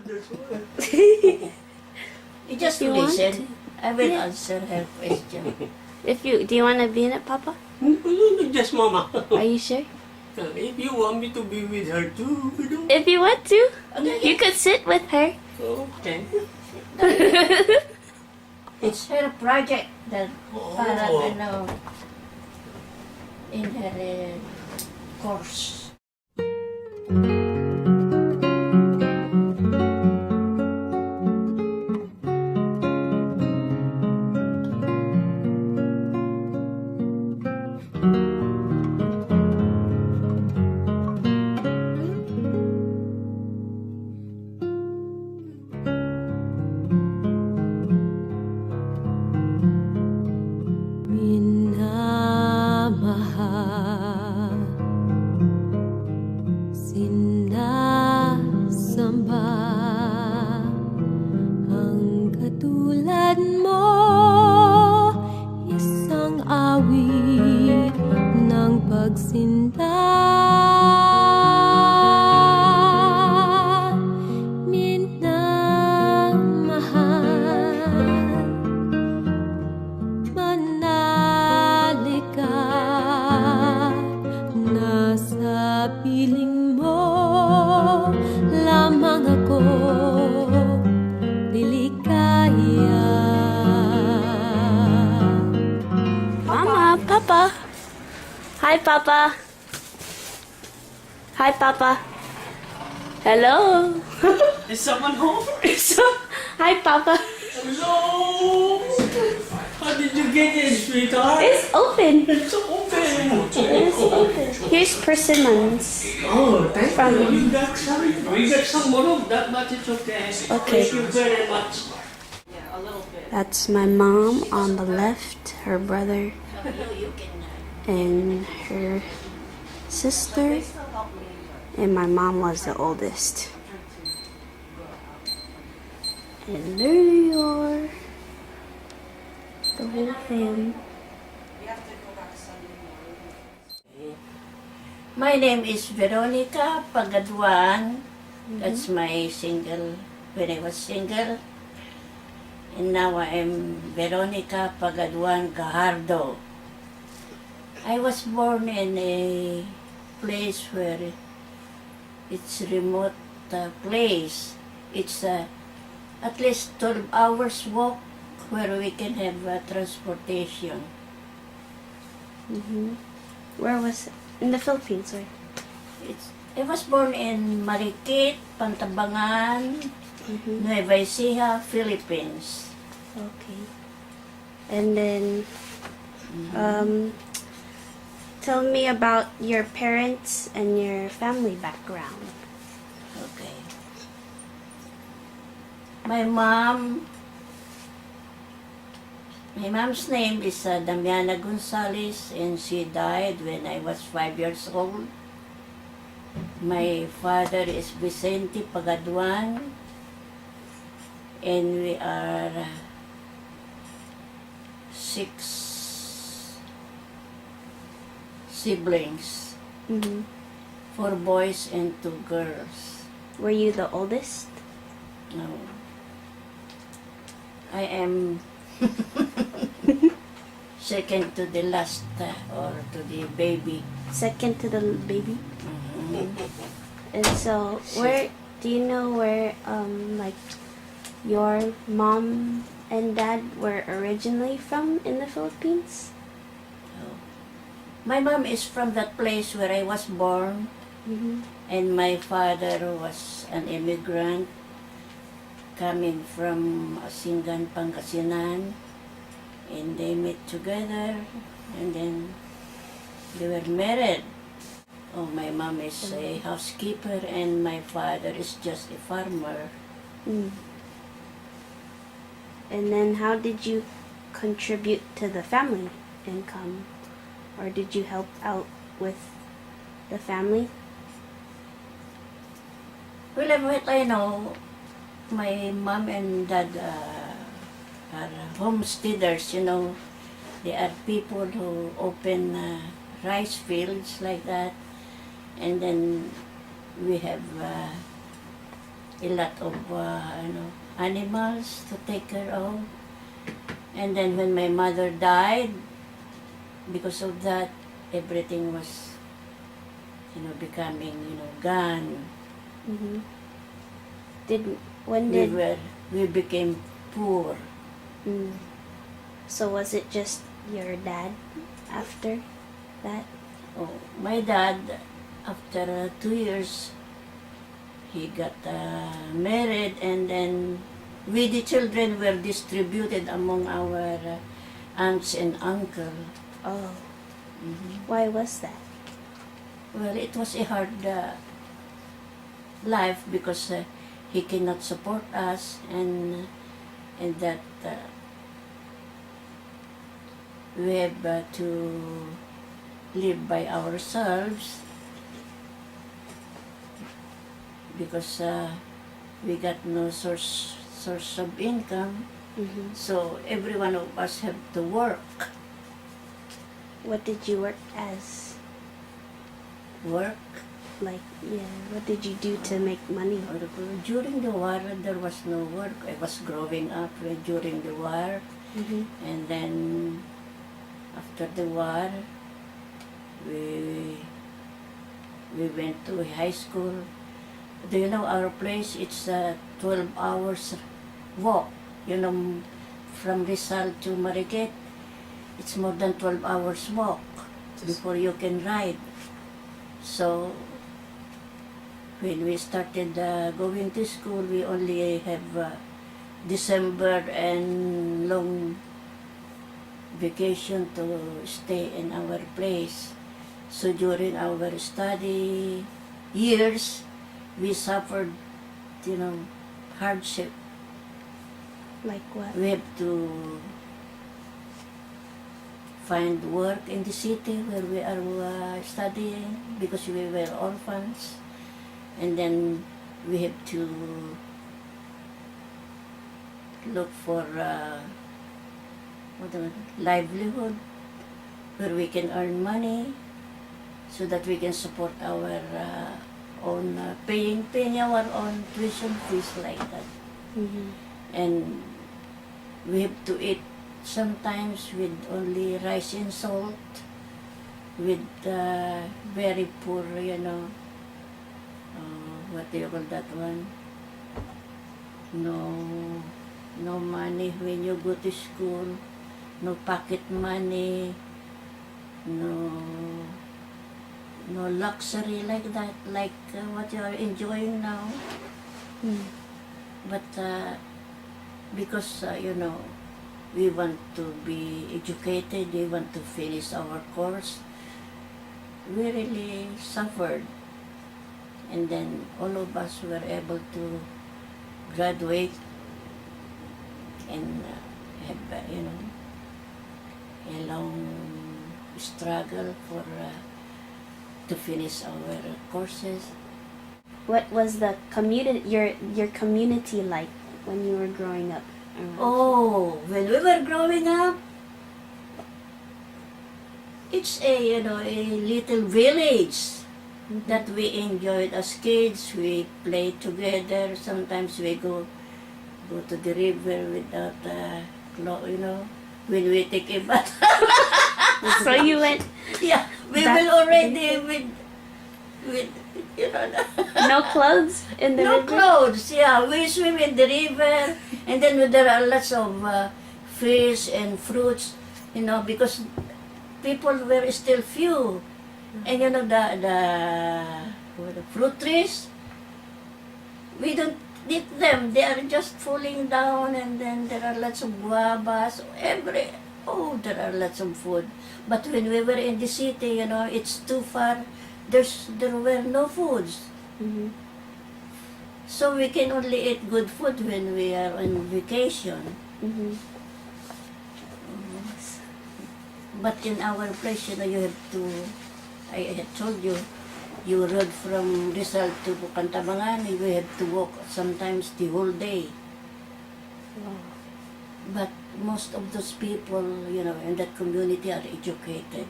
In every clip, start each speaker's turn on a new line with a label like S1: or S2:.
S1: That's why.
S2: You just
S3: you want
S2: listen. I will
S3: Yeah.
S2: answer her question.
S3: Do you want to be in it, Papa?
S1: Just Mama.
S3: Are you sure?
S1: If you want me to be with her too,
S3: If you want to,
S2: Okay.
S3: you could sit with her.
S1: Okay.
S2: It's her project that parang
S1: Oh.
S2: in her course.
S4: Minamahal, sinasamba ang katulad mo, isang awit ng pagsinta. Minamahal, manali ka, nasa piling mo lamang ako lilikaya.
S3: Mama, Papa. Hi, Papa. Hi, Papa. Hello.
S1: Is someone home?
S3: Hi, Papa.
S1: Hello. How did you get in, sweetheart?
S3: It's open.
S1: It's open.
S3: It's open. Here's persimmons.
S1: Oh, thank
S3: From-
S1: you. We got some more of that, but it's okay.
S3: Okay.
S1: Thank you very much.
S3: That's my mom on the left, her brother, and her sister, and my mom was the oldest. And there you are, the whole fam.
S2: My name is Veronica Pagaduan. That's my single, when I was single. And now I am Veronica Pagaduan Gajardo. I was born in a place where it's a remote place. It's at least 12 hours walk where we can have transportation.
S3: Where was it? In the Philippines, right?
S2: I was born in Marikit, Pantabangan, Nueva Ecija, Philippines.
S3: Okay. And then, tell me about your parents and your family background.
S2: Okay. My mom's name is Damiana Gonzalez, and she died when I was 5 years old. My father is Vicente Pagaduan, and we are 6 siblings, 4 boys and 2 girls.
S3: Were you the oldest?
S2: No. I am second to the last or to the baby.
S3: Second to the baby?
S2: Mhm.
S3: And so, where do you know where like your mom and dad were originally from in the Philippines?
S2: My mom is from that place where I was born, and my father was an immigrant coming from Asingan, Pangasinan, and they met together, and then they were married. Oh, my mom is a housekeeper, and my father is just a farmer.
S3: Mm. And then how did you contribute to the family income? Or did you help out with the family?
S2: Well, what I know, my mom and dad are homesteaders, you know. They are people who open rice fields like that. And then we have a lot of animals to take care of. And then when my mother died, because of that, everything was, becoming, gone.
S3: Mm-hmm. When did
S2: We became poor.
S3: mm. So was it just your dad after that?
S2: Oh, my dad, after 2 years, he got married, and then we, the children, were distributed among our aunts and uncle.
S3: Oh,
S2: Mhm.
S3: why was that?
S2: Well, it was a hard life because he cannot support us, and that we have to live by ourselves because we got no source of income.
S3: Mm-hmm.
S2: So every one of us have to work.
S3: What did you work as?
S2: What
S3: did you do to make money?
S2: During the war, there was no work. I was growing up during the war,
S3: Mm-hmm.
S2: and then after the war, we went to high school. Do you know our place? It's 12 hours walk. From Rizal to Mariquet, it's more than 12 hours walk before you can ride. So when we started going to school, we only have December and long vacation to stay in our place. So during our study years, we suffered, hardship.
S3: Like what?
S2: We have to find work in the city where we are studying because we were orphans, and then we have to look for livelihood where we can earn money so that we can support our own paying our own tuition fees like that.
S3: Mm-hmm.
S2: And we have to eat sometimes with only rice and salt, with very poor, what do you call that one? No money when you go to school, no pocket money, no luxury like that, like what you are enjoying now.
S3: Mm.
S2: But because, we want to be educated, we want to finish our course, we really suffered. And then all of us were able to graduate and have, a long struggle for to finish our courses.
S3: What was the your community like when you were growing up?
S2: Oh, when we were growing up, it's a little village that we enjoyed as kids. We played together. Sometimes we go to the river without when we take a bath.
S3: So you went
S2: Yeah, we
S3: That-
S2: will already with
S3: no clothes in the
S2: no
S3: river?
S2: clothes. Yeah, we swim in the river, and then there are lots of fish and fruits, because people were still few, and the fruit trees, we don't eat them. They are just falling down, and then there are lots of guavas. There are lots of food. But when we were in the city, it's too far. There were no foods.
S3: Mm-hmm.
S2: So we can only eat good food when we are on vacation.
S3: Mm-hmm.
S2: But in our place, you have to, I had told you, you rode from Rizal to Bukantabangan, you have to walk sometimes the whole day.
S3: Wow.
S2: But most of those people, in that community are educated.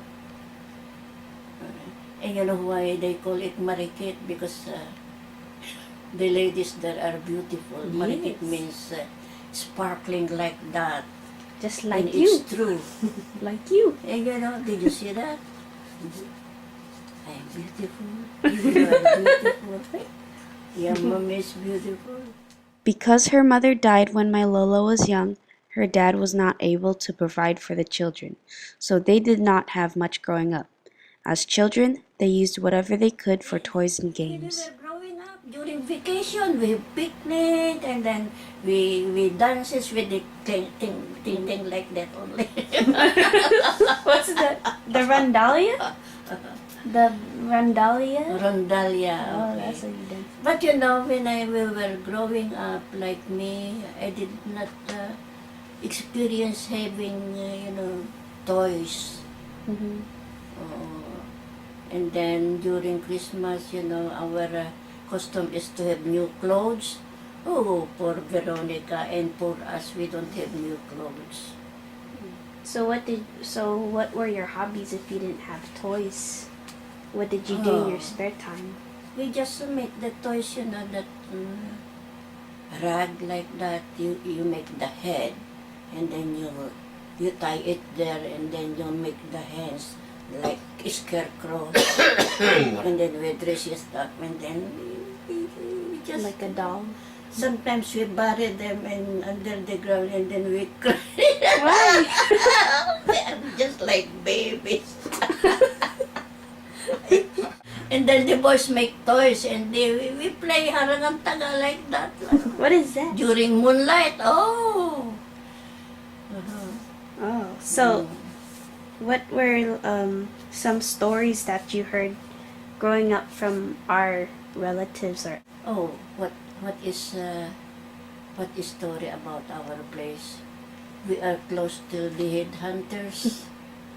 S2: And you know why they call it Marikit? Because the ladies that are beautiful. Marikit
S3: Yes.
S2: means sparkling like that.
S3: Just
S2: And
S3: like
S2: it's
S3: you.
S2: true.
S3: Like you.
S2: And did you see that? I am beautiful. You are beautiful. Your mom is beautiful.
S3: Because her mother died when my Lola was young, her dad was not able to provide for the children, so they did not have much growing up. As children, they used whatever they could for toys and
S2: When we
S3: games.
S2: were growing up, during vacation, we picnic and then we dances with the ting like that only.
S3: What's the Randalia? The Randalia?
S2: Rondalia.
S3: Oh,
S2: Okay.
S3: that's what you did.
S2: But when we were growing up, like me, I did not experience having, toys.
S3: Mm-hmm.
S2: And then during Christmas, our custom is to have new clothes. Oh, for Veronica and for us, we don't have new clothes.
S3: So what were your hobbies if you didn't have toys? What did you do in your
S2: Oh.
S3: spare time?
S2: We just make the toys, that rag like that. You make the head, and then you tie it there, and then you make the hands like a scarecrow, and then we dress it up, and then we just
S3: Like a doll?
S2: sometimes we bury them under the ground, and then we cry.
S3: Why?
S2: They are just like babies. And then the boys make toys, and we play harangang taga like that.
S3: What is that?
S2: During moonlight, oh.
S3: Oh, so what were some stories that you heard growing up from our relatives or
S2: Oh, what is story about our place? We are close to the headhunters.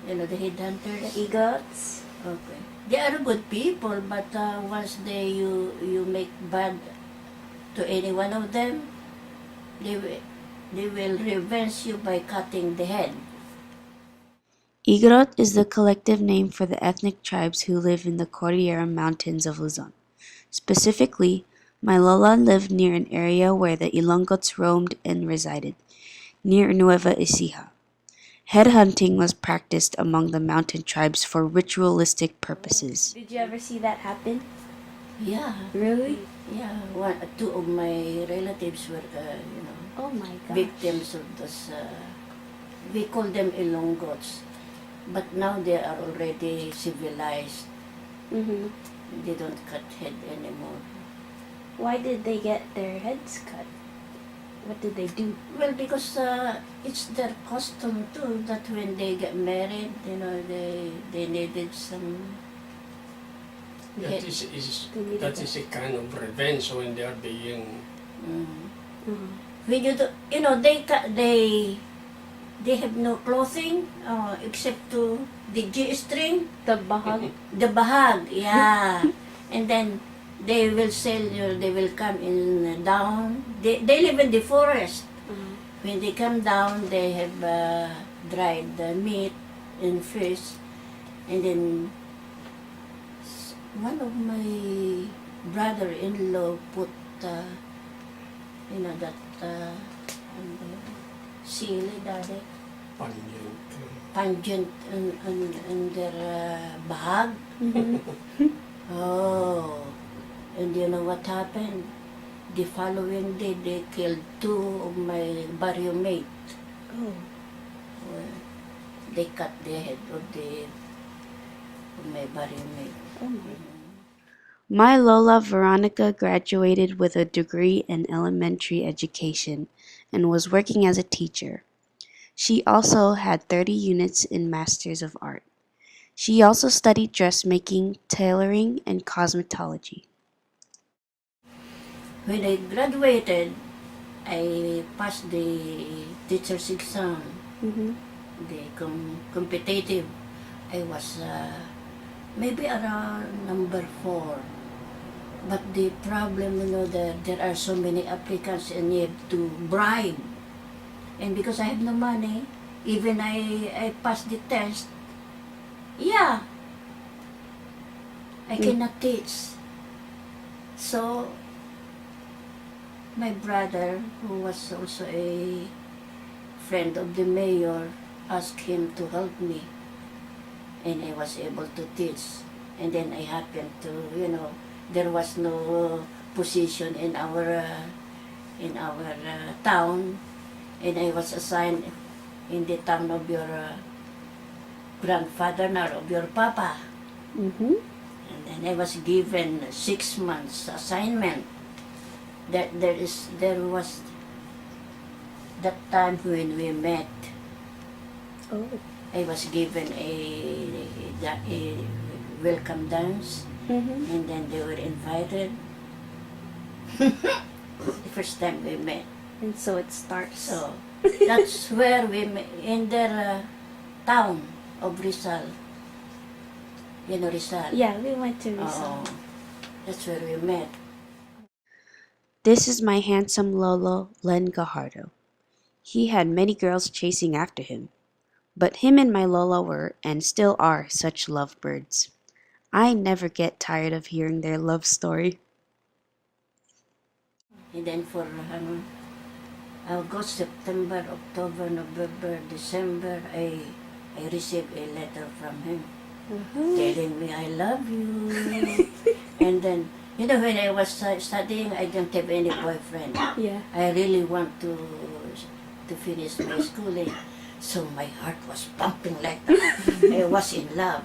S2: The headhunters.
S3: egots?
S2: Okay. They are good people, but once you make bad to any one of them, they will revenge you by cutting the head.
S3: Igorot is the collective name for the ethnic tribes who live in the Cordillera Mountains of Luzon. Specifically, my Lola lived near an area where the Ilonggots roamed and resided, near Nueva Ecija. Headhunting was practiced among the mountain tribes for ritualistic purposes. Did you ever see that happen?
S2: Yeah.
S3: Really?
S2: Yeah. Two of my relatives were,
S3: Oh my gosh.
S2: victims of this. We call them Ilonggots, but now they are already civilized.
S3: Mm-hmm.
S2: They don't cut head anymore.
S3: Why did they get their heads cut? What did they do?
S2: Well, because it's their custom too that when they get married, they needed some.
S1: That
S2: head.
S1: is a kind of revenge when they are being.
S3: Mm-hmm.
S2: When they have no clothing except to the G-string,
S3: The bahag?
S2: the bahag, yeah. And then they will sell they will come in down. They live in the forest. When they come down, they have dried meat and fish. And then one of my brother-in-law put, that sili dali, pungent in their bag. Oh, and you know what happened? The following day, they killed two of my barrio mate.
S3: Oh.
S2: They cut the head of my barrio mate.
S3: Oh my. My Lola Veronica graduated with a degree in elementary education and was working as a teacher. She also had 30 units in Masters of Art. She also studied dressmaking, tailoring, and cosmetology.
S2: When I graduated, I passed the teacher's exam,
S3: Mm-hmm.
S2: the competitive. I was maybe around number 4. But the problem, there are so many applicants and you have to bribe. And because I have no money, even I passed the test, yeah, I cannot teach. So my brother, who was also a friend of the mayor, asked him to help me, and I was able to teach. And then I happened to, there was no position in our town, and I was assigned in the town of your grandfather, or of your papa.
S3: Mm-hmm.
S2: And then I was given 6 months assignment. There was that time when we met.
S3: Oh.
S2: I was given a welcome dance,
S3: Mm-hmm.
S2: and then they were invited. The first time we met.
S3: And so it starts.
S2: So that's where we met, in their town of Rizal. You know Rizal?
S3: Yeah, we went to
S2: Oo.
S3: Rizal.
S2: That's where we met.
S3: This is my handsome Lolo, Len Gajardo. He had many girls chasing after him, but him and my Lola were, and still are, such lovebirds. I never get tired of hearing their love story.
S2: And then for August, September, October, November, December, I received a letter from him telling me, I love you. And then, when I was studying, I didn't have any boyfriend.
S3: Yeah.
S2: I really want to finish my schooling. So my heart was pumping like that. I was in love.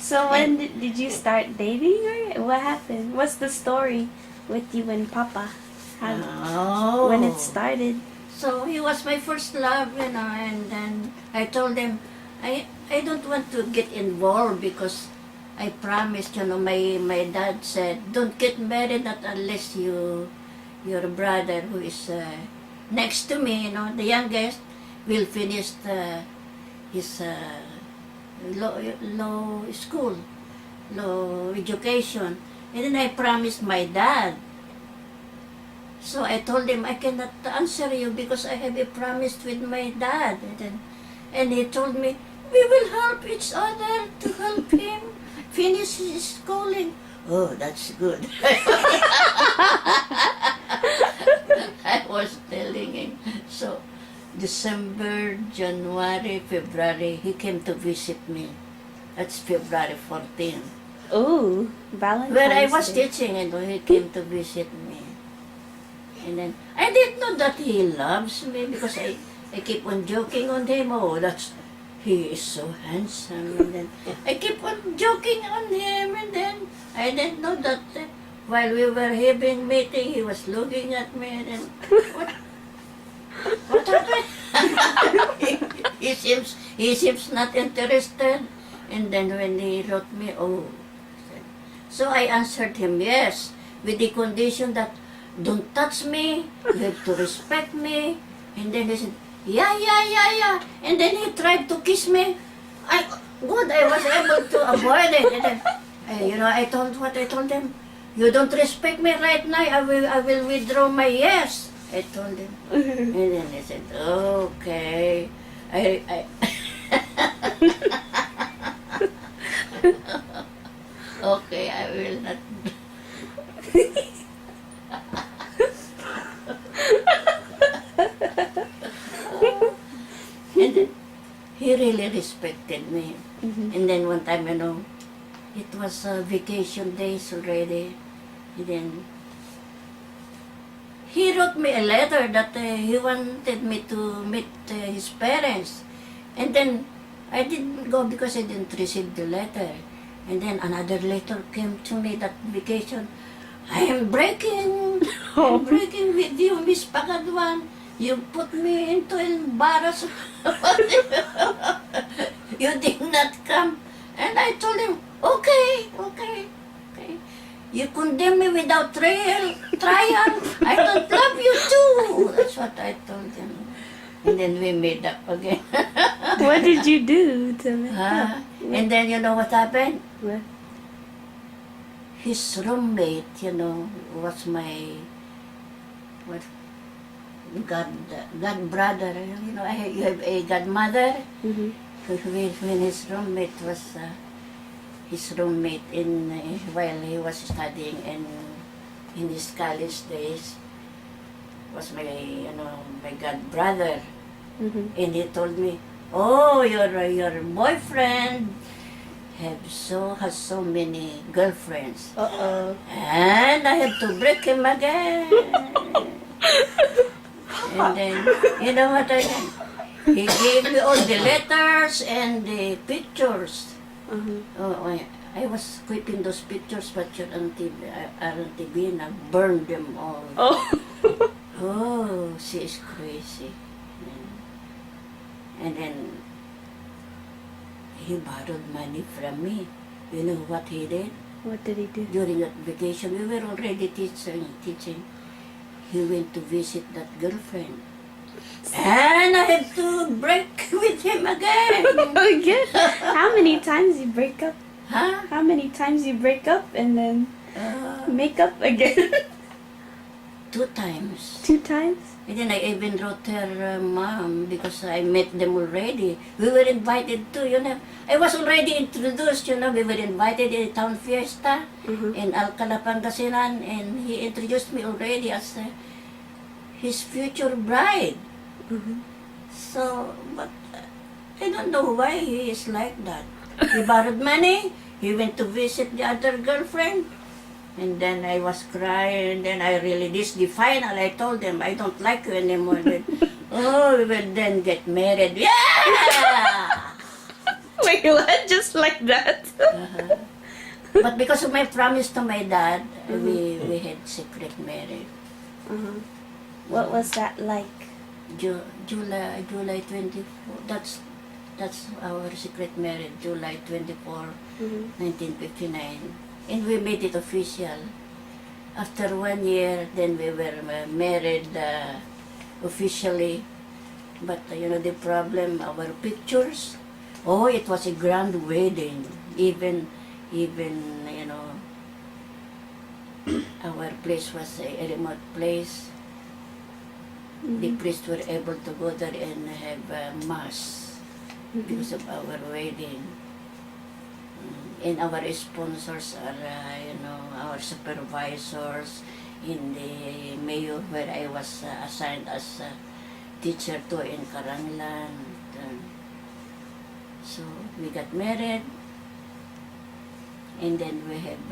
S3: So when did you start dating, or what happened? What's the story with you and Papa? When it started?
S2: So he was my first love, and then I told him, I don't want to get involved because I promised, my dad said, don't get married not unless your brother who is next to me, the youngest, will finish his law school, law education. And then I promised my dad. So I told him, I cannot answer you because I have a promise with my dad. And he told me, we will help each other to help him finish his schooling. Oh, that's good. I was telling him. So December, January, February, he came to visit me. That's February 14.
S3: Oh, Valentine's
S2: Where I was
S3: Day.
S2: teaching, and he came to visit me. And then I didn't know that he loves me because I keep on joking on him. Oh, he is so handsome. And then I keep on joking on him, and then I didn't know that while we were having meeting, he was looking at me, and then what happened? he seems not interested. And then when he wrote me, oh, so I answered him yes, with the condition that don't touch me, you have to respect me. And then he said, yeah. And then he tried to kiss me. I was able to avoid it. And then, I told him, you don't respect me right now, I will withdraw my yes. I told him. And then he said, okay. Okay, I will not. And then, he really respected me. And then one time, it was vacation days already. And then, he wrote me a letter that he wanted me to meet his parents. And then, I didn't go because I didn't receive the letter. And then another letter came to me that vacation. I am breaking with you, Miss Pagaduan. You put me into embarrassment. You did not come. And I told him, okay. You condemn me without trial. I don't love you too. That's what I told him. And then we made up again.
S3: What did you do to me?
S2: And then you know what happened?
S3: What?
S2: His roommate, was my god brother. You have a godmother.
S3: Mm-hmm.
S2: When his roommate was his roommate while he was studying in in his college days was my, my god brother.
S3: Mm-hmm.
S2: And he told me, "Oh, your boyfriend has so many girlfriends."
S3: Uh-oh.
S2: And I had to break him again. And then, you know what I did? He gave me all the letters and the pictures.
S3: Uh-huh.
S2: Oh, I was keeping those pictures, but your Auntie Bina burned them all.
S3: Oh.
S2: Oh, she is crazy. And then he borrowed money from me. You know what he did?
S3: What did he do?
S2: During that vacation, we were already teaching. He went to visit that girlfriend. And I had to break with him again.
S3: Again? How many times you break up?
S2: Huh?
S3: How many times you break up and then make up again?
S2: 2 times.
S3: 2 times?
S2: And then I even wrote her mom because I met them already. We were invited to, I was already introduced, we were invited in a town fiesta in Alcala, Pangasinan, and he introduced me already as his future bride. So, but I don't know why he is like that. He borrowed money, he went to visit the other girlfriend, and then I was crying, and then I really, this the final, I told them, I don't like you anymore. Then, oh, we will then get married. Yeah!
S3: Wait, what? Just like that?
S2: But because of my promise to my dad, we had secret marriage.
S3: What was that like?
S2: July 24, that's our secret marriage, July 24, 1959. And we made it official. After 1 year, then we were married officially. But the problem, our pictures, oh, it was a grand wedding. Even our place was a remote place. The priests were able to go there and have mass because of our wedding. And our sponsors are, our supervisors in the mayor where I was assigned as a teacher to in Karanglan. So we got married, and then we have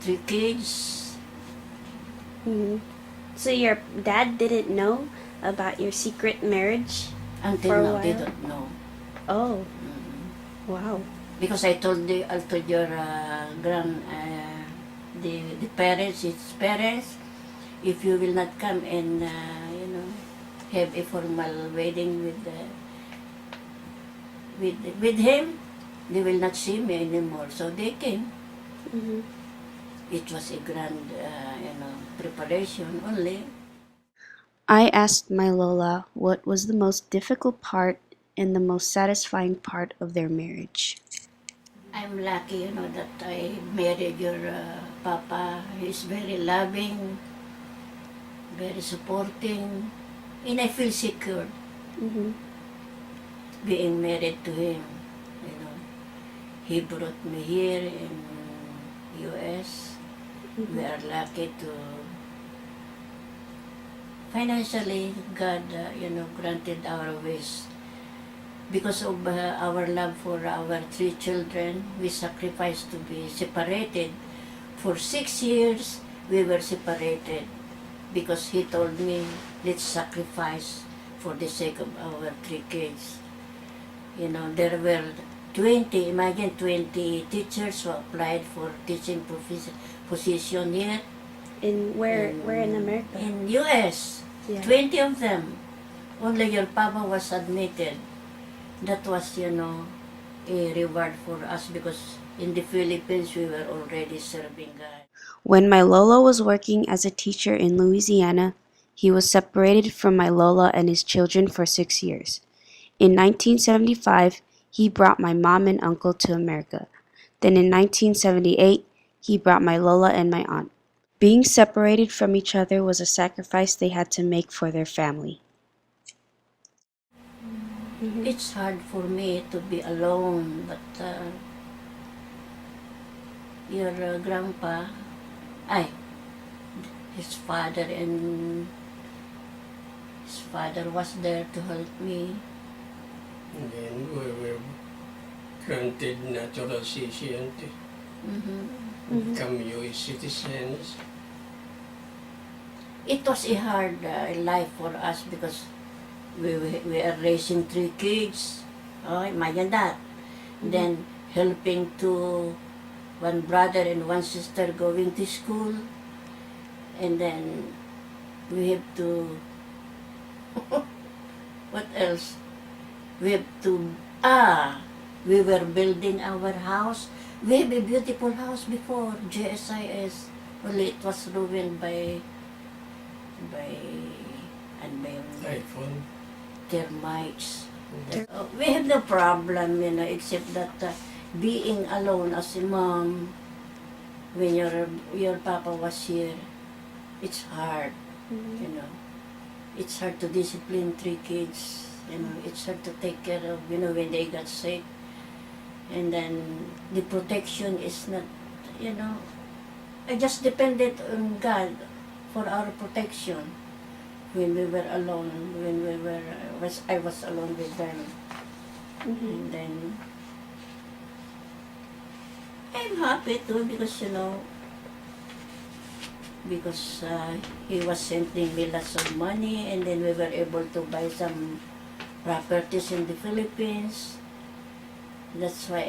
S2: 3 kids.
S3: So your dad didn't know about your secret marriage?
S2: Until
S3: For a
S2: now, they
S3: while?
S2: don't know.
S3: Oh. Wow.
S2: Because I told your the parents, his parents, if you will not come and have a formal wedding with him, they will not see me anymore. So they came. It was a grand preparation only.
S3: I asked my Lola what was the most difficult part and the most satisfying part of their marriage.
S2: I'm lucky, that I married your papa. He's very loving, very supporting, and I feel secure being married to him. He brought me here in U.S. We are lucky to financially God, granted our wish. Because of our love for our 3 children, we sacrificed to be separated. For 6 years, we were separated because he told me, let's sacrifice for the sake of our 3 kids. There were 20 teachers who applied for teaching position here.
S3: Where in America?
S2: In U.S.,
S3: Yeah.
S2: 20 of them. Only your papa was admitted. That was, a reward for us because in the Philippines, we were already serving God.
S3: When my Lola was working as a teacher in Louisiana, he was separated from my Lola and his children for 6 years. In 1975, he brought my mom and uncle to America. Then in 1978, he brought my Lola and my aunt. Being separated from each other was a sacrifice they had to make for their family.
S2: It's hard for me to be alone, but your grandpa, ay, his father and his father was there to help me.
S1: And then we were granted naturalization to become US citizens.
S2: It was a hard life for us because we are raising 3 kids. Oh, imagine that. Then helping to one brother and one sister going to school. And then we have to, what else? We have to, we were building our house. We have a beautiful house before, JSIS. Only it was ruined by
S1: iPhone.
S2: termites. We have no problem, except that being alone as a mom, when your papa was here, it's hard, It's hard to discipline 3 kids, It's hard to take care of, when they got sick. And then the protection is not, I just depended on God for our protection. When we were alone, I was alone with them. And then, I'm happy too because, he was sending me lots of money, and then we were able to buy some properties in the Philippines. That's why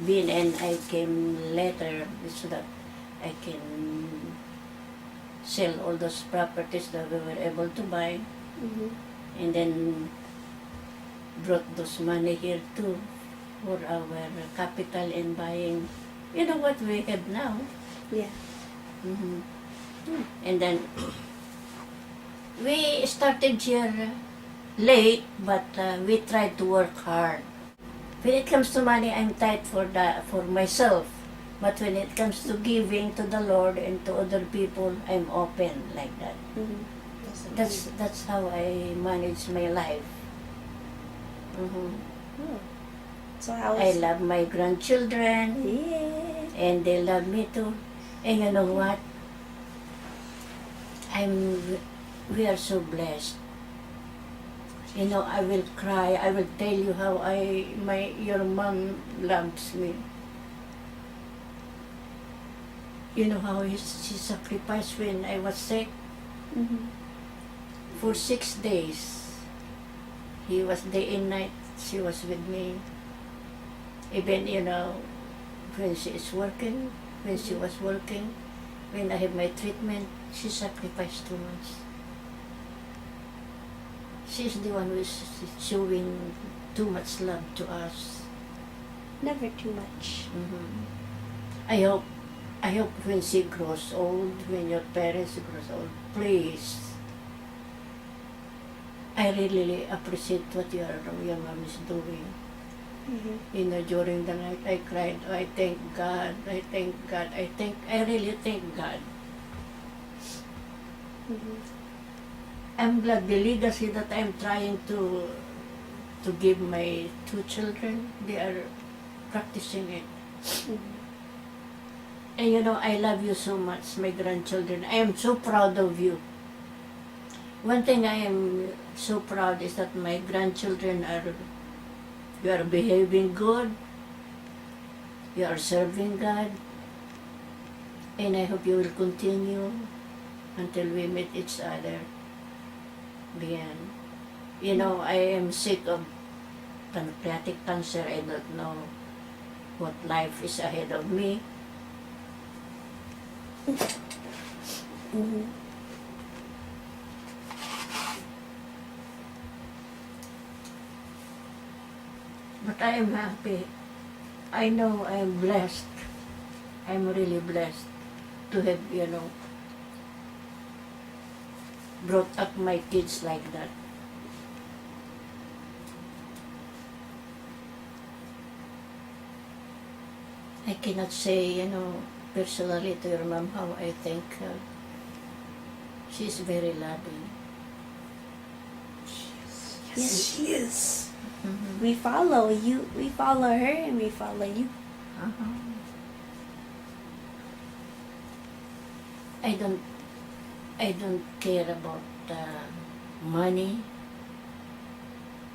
S2: Bin and I came later so that I can sell all those properties that we were able to buy, and then brought those money here too for our capital in buying, what we have now.
S3: Yeah.
S2: And then we started here late, but we tried to work hard. When it comes to money, I'm tight for myself. But when it comes to giving to the Lord and to other people, I'm open like that. That's how I manage my life.
S3: So how
S2: I
S3: is
S2: love my grandchildren, and they love me too. And you know what? We are so blessed. I will cry. I will tell you how your mom loves me. You know how she sacrificed when I was sick? For 6 days. He was day and night. She was with me. Even, when she is working, when she was working, when I have my treatment, she sacrificed too much. She's the one who is showing too much love to us.
S3: never too much?
S2: I hope when she grows old, when your parents grows old, please. I really appreciate what your mom is doing. During the night I cried. I thank God. I really thank God. I'm glad the legacy that I'm trying to give my 2 children, they are practicing it. And I love you so much, my grandchildren. I am so proud of you. One thing I am so proud is that my grandchildren you are behaving good, you are serving God, and I hope you will continue until we meet each other again. I am sick of pancreatic cancer. I don't know what life is ahead of me. But I am happy. I know I am blessed. I am really blessed to have, brought up my kids like that. I cannot say, personally to your mom how I thank her. She's very loving.
S3: Yes, she is. We follow you. We follow her, and we follow you.
S2: I don't I don't care about money.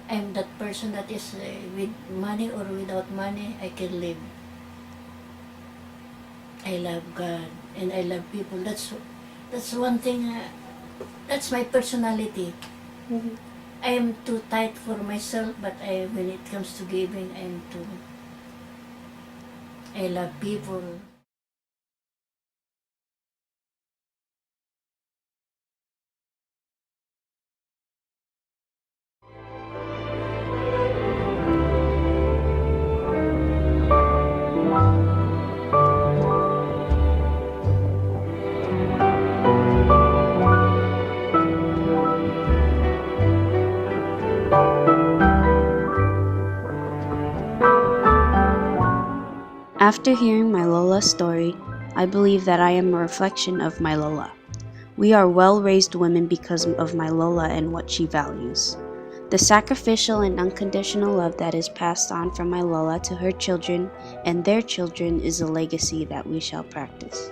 S2: I'm that person that is with money or without money, I can live. I love God and I love people. That's one thing. That's my personality. I am too tight for myself, but when it comes to giving, I love people.
S3: After hearing my Lola's story, I believe that I am a reflection of my Lola. We are well-raised women because of my Lola and what she values. The sacrificial and unconditional love that is passed on from my Lola to her children and their children is a legacy that we shall practice.